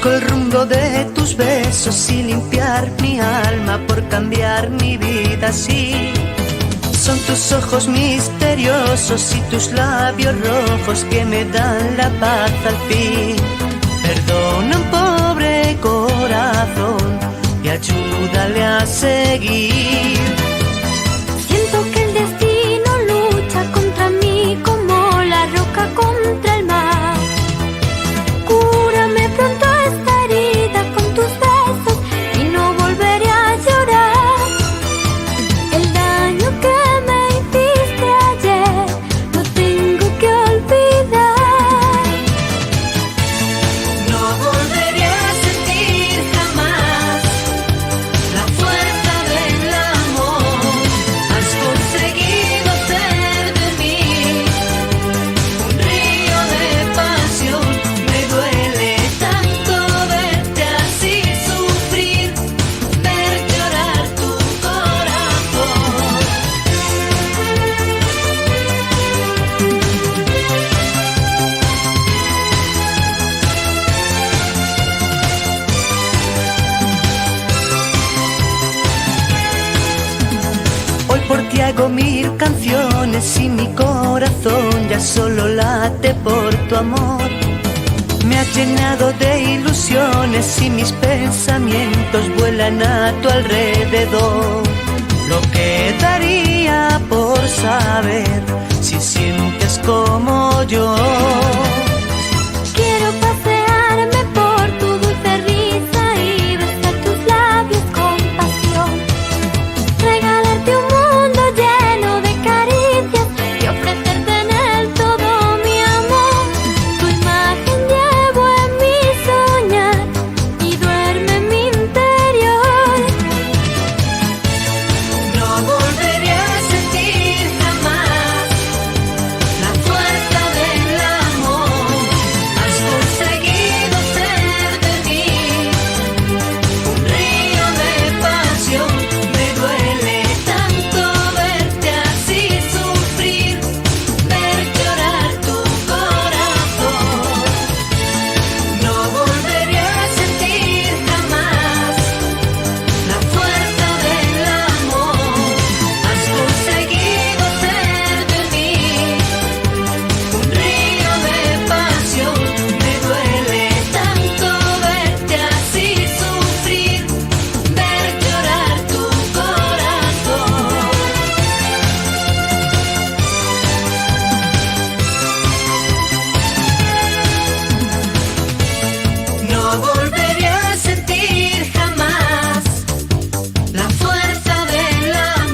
Busco el rumbo de tus besos y limpiar mi alma por cambiar mi vida así. Son tus ojos misteriosos y tus labios rojos que me dan la paz al fin. Perdona un pobre corazón y ayúdale a seguir. Siento que el destino lucha contra mí como la roca contra el mar. Cúrame pronto esta herida con tus besos y no volveré a llorar. El daño que me hiciste ayer lo tengo que olvidar. No volveré a sentir jamás la fuerza del amor. Has conseguido ser de mí un río de pasión. Me duele tanto verte así sufrir, ver llorar tu corazón. Hoy por ti hago 1000 canciones y mi corazón ya solo late por tu amor. Me has llenado de ilusiones y mis pensamientos vuelan a tu alrededor. Lo que daría por saber si sientes como yo. Quiero pasearme por tu dulce risa y besar tus labios con pasión. Regalarte un mundo lleno de caricias y ofrecerte en él todo mi amor. Tu imagen llevo en mi soñar y duerme en mi interior. No volveré a sentir jamás la fuerza del amor. Has conseguido ser de mí un río de pasión. Me duele tanto verte así sufrir, ver llorar tu corazón. No volveré a sentir jamás la fuerza del amor. Has conseguido ser de mí un río de pasión. Me duele tanto verte así sufrir, ver llorar tu corazón. No volveré a sentir jamás la fuerza del amor.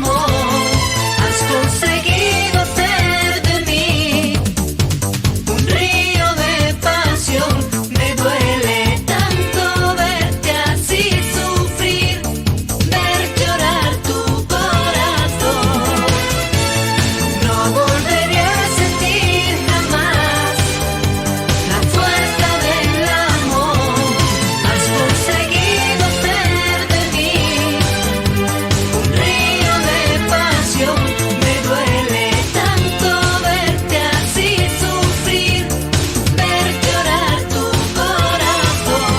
Has conseguido ser de mí un río de pasión. Me duele tanto verte así sufrir, ver llorar tu corazón. No volveré a sentir jamás la fuerza del amor. Has conseguido ser de mí un río de pasión. Me duele tanto verte así sufrir, ver llorar tu corazón.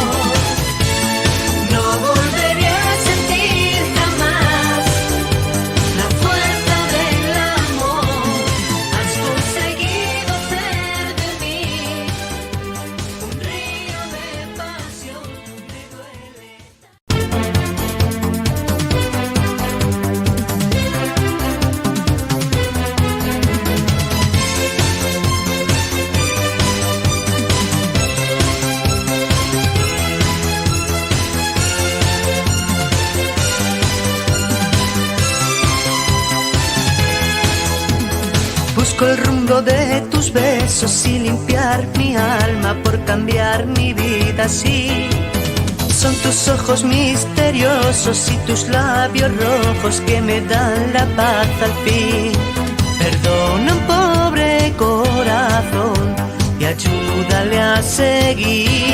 No volveré a sentir jamás la fuerza del amor. Has conseguido ser de mí un río de pasión. Me duele. Busco el rumbo de tus besos y limpiar mi alma por cambiar mi vida así. Son tus ojos misteriosos y tus labios rojos que me dan la paz al fin. Perdona un pobre corazón y ayúdale a seguir.